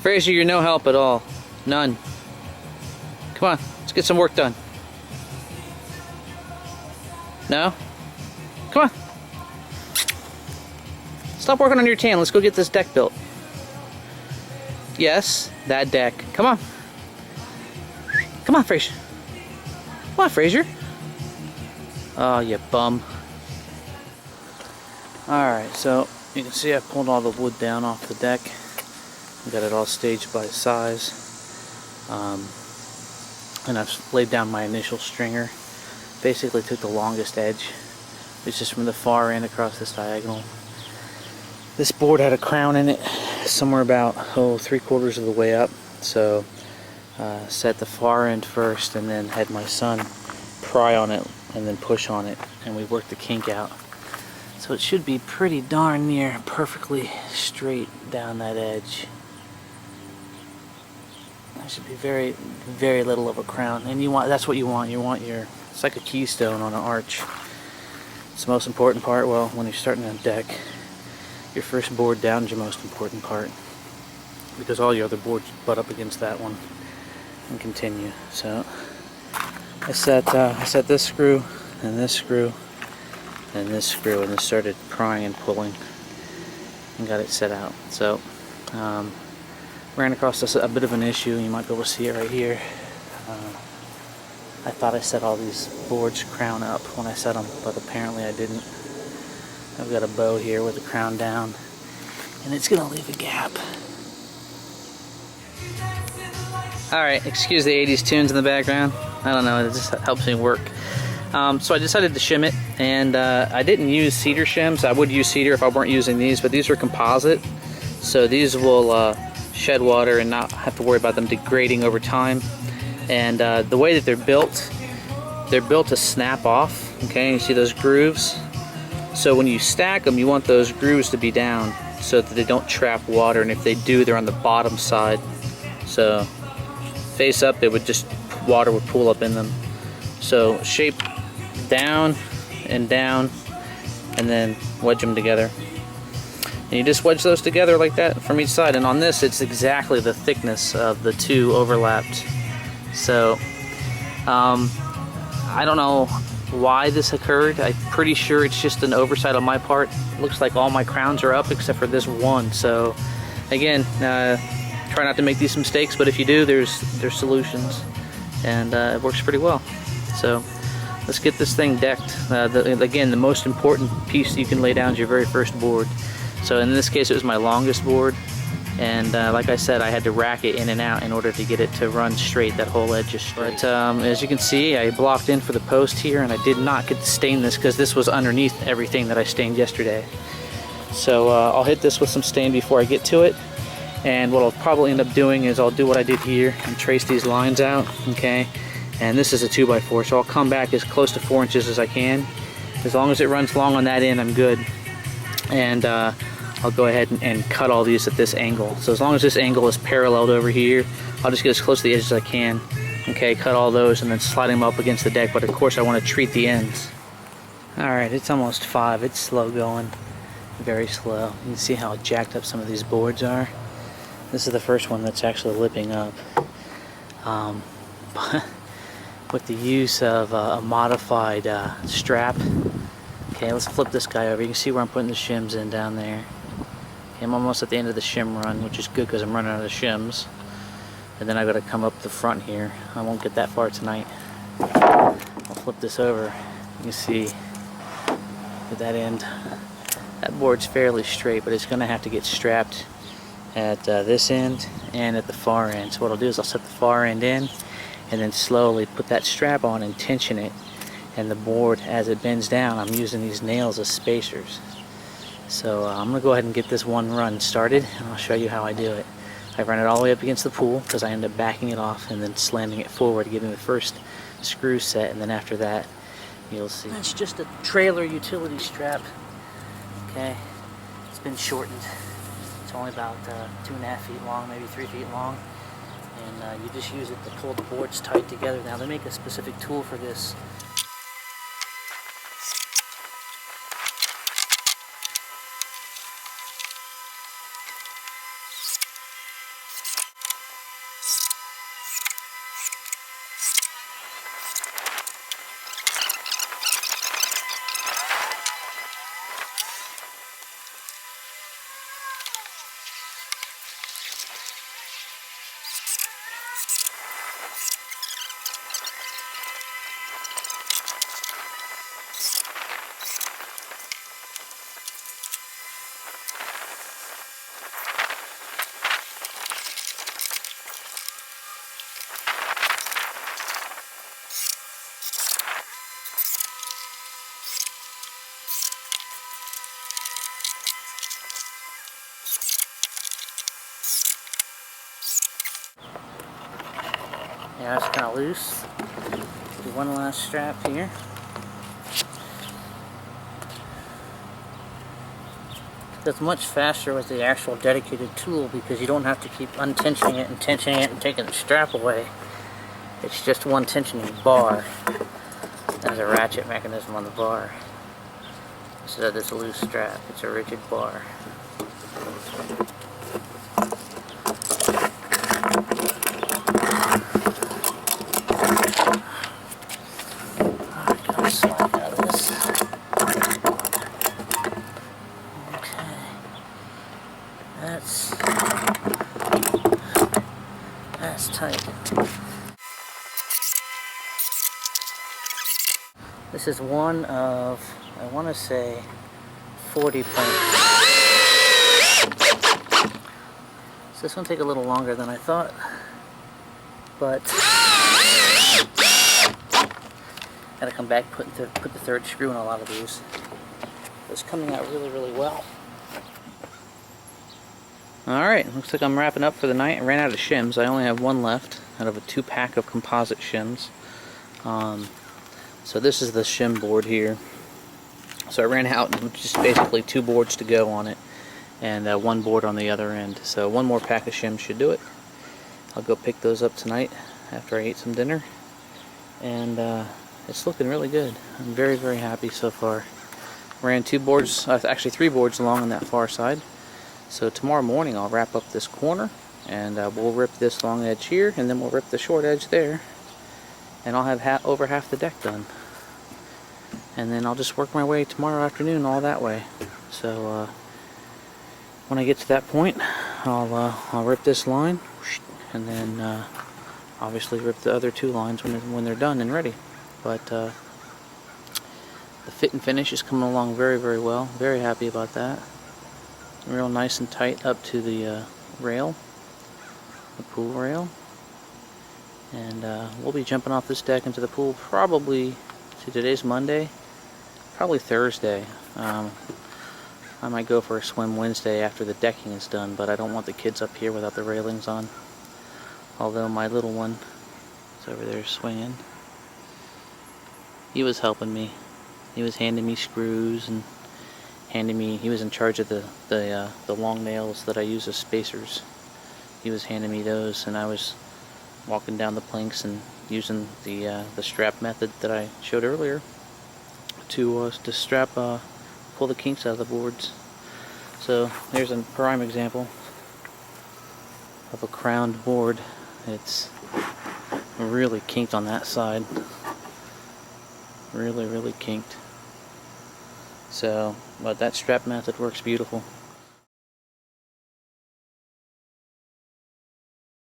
Fraser, you're no help at all. None. Come on, let's get some work done. No? Come on. Stop working on your tan. Let's go get this deck built. Yes, that deck. Come on. Come on, Fraser. Come on, Fraser. Oh, you bum. Alright, so you can see I pulled all the wood down off the deck. Got it all staged by size. And I've laid down my initial stringer. Basically took the longest edge, which is from the far end across this diagonal. This board had a crown in it, somewhere about 3/4 of the way up. So set the far end first, and then had my son pry on it and then push on it, and we worked the kink out. So it should be pretty darn near perfectly straight down that edge. There should be very, very little of a crown, and that's what you want. You want it's like a keystone on an arch. It's the most important part. Well, when you're starting a deck, your first board down is your most important part, because all your other boards butt up against that one and continue. So I set this screw and this screw and this screw, and then started prying and pulling and got it set out. So ran across a bit of an issue. You might be able to see it right here. I thought I set all these boards crown up when I set them, but apparently I didn't. I've got a bow here with the crown down, and it's gonna leave a gap. Alright, excuse the 80s tunes in the background. I don't know, it just helps me work. So I decided to shim it, and I didn't use cedar shims. I would use cedar if I weren't using these, but these are composite, so these will shed water and not have to worry about them degrading over time. And the way that they're built to snap off. Okay, you see those grooves? So when you stack them, you want those grooves to be down so that they don't trap water, and if they do, they're on the bottom side. So face up, water would pool up in them. So shape down, and then wedge them together. And you just wedge those together like that from each side. And on this, it's exactly the thickness of the two overlapped. So I don't know why this occurred. I'm pretty sure it's just an oversight on my part. It looks like all my crowns are up except for this one. So again, try not to make these mistakes, but if you do, there's solutions, and it works pretty well. So let's get this thing decked. Again, the most important piece you can lay down is your very first board. So in this case, it was my longest board, and like I said, I had to rack it in and out in order to get it to run straight. That whole edge is straight. But as you can see, I blocked in for the post here, and I did not get to stain this because this was underneath everything that I stained yesterday. So I'll hit this with some stain before I get to it, and what I'll probably end up doing is I'll do what I did here and trace these lines out. Okay, and this is a 2x4, so I'll come back as close to 4 inches as I can. As long as it runs long on that end, I'm good. And I'll go ahead and cut all these at this angle. So as long as this angle is paralleled over here, I'll just get as close to the edge as I can. Okay, cut all those and then slide them up against the deck, but of course I want to treat the ends. Alright, it's almost 5. It's slow going. Very slow. You can see how jacked up some of these boards are. This is the first one that's actually lipping up. With the use of a modified strap. Okay, let's flip this guy over. You can see where I'm putting the shims in down there. Okay, I'm almost at the end of the shim run, which is good because I'm running out of the shims. And then I got to come up the front here. I won't get that far tonight. I'll flip this over. You can see at that end, that board's fairly straight, but it's going to have to get strapped at this end and at the far end. So what I'll do is I'll set the far end in, and then slowly put that strap on and tension it. And the board, as it bends down, I'm using these nails as spacers. So I'm going to go ahead and get this one run started, and I'll show you how I do it. I run it all the way up against the pool because I end up backing it off and then slamming it forward, getting the first screw set, and then after that you'll see. It's just a trailer utility strap. Okay, it's been shortened. It's only about 2.5 feet long, maybe 3 feet long, and you just use it to pull the boards tight together. Now they make a specific tool for this. Yeah, it's kind of loose. Do one last strap here. It's much faster with the actual dedicated tool because you don't have to keep untensioning it and tensioning it and taking the strap away. It's just one tensioning bar. There's a ratchet mechanism on the bar instead of this loose strap. It's a rigid bar. Alright, got a slack out of this. Okay. That's tight. This is one of, I want to say, 40 planks. So this one will take a little longer than I thought, but gotta come back, put the third screw in a lot of these. It's coming out really, really well. Alright, looks like I'm wrapping up for the night. I ran out of shims. I only have one left out of a 2-pack of composite shims. So this is the shim board here. So I ran out and just basically 2 boards to go on it and 1 board on the other end. So 1 more pack of shims should do it. I'll go pick those up tonight after I eat some dinner. And it's looking really good. I'm very, very happy so far. Ran 2 boards, actually 3 boards along on that far side. So tomorrow morning I'll wrap up this corner and we'll rip this long edge here and then we'll rip the short edge there. And I'll have over half the deck done. And then I'll just work my way tomorrow afternoon all that way. So when I get to that point, I'll rip this line, and then obviously rip the other 2 lines when they're done and ready. But the fit and finish is coming along very, very well. Very happy about that. Real nice and tight up to the rail, the pool rail. And we'll be jumping off this deck into the pool probably, see, today's Monday, probably Thursday. I might go for a swim Wednesday after the decking is done, but I don't want the kids up here without the railings on. Although my little one is over there swinging. He was helping me. He was handing me screws and he was in charge of the long nails that I use as spacers. He was handing me those, and I was walking down the planks and using the strap method that I showed earlier to strap, pull the kinks out of the boards. So here's a prime example of a crowned board. It's really kinked on that side. Really, really kinked. So, but that strap method works beautiful.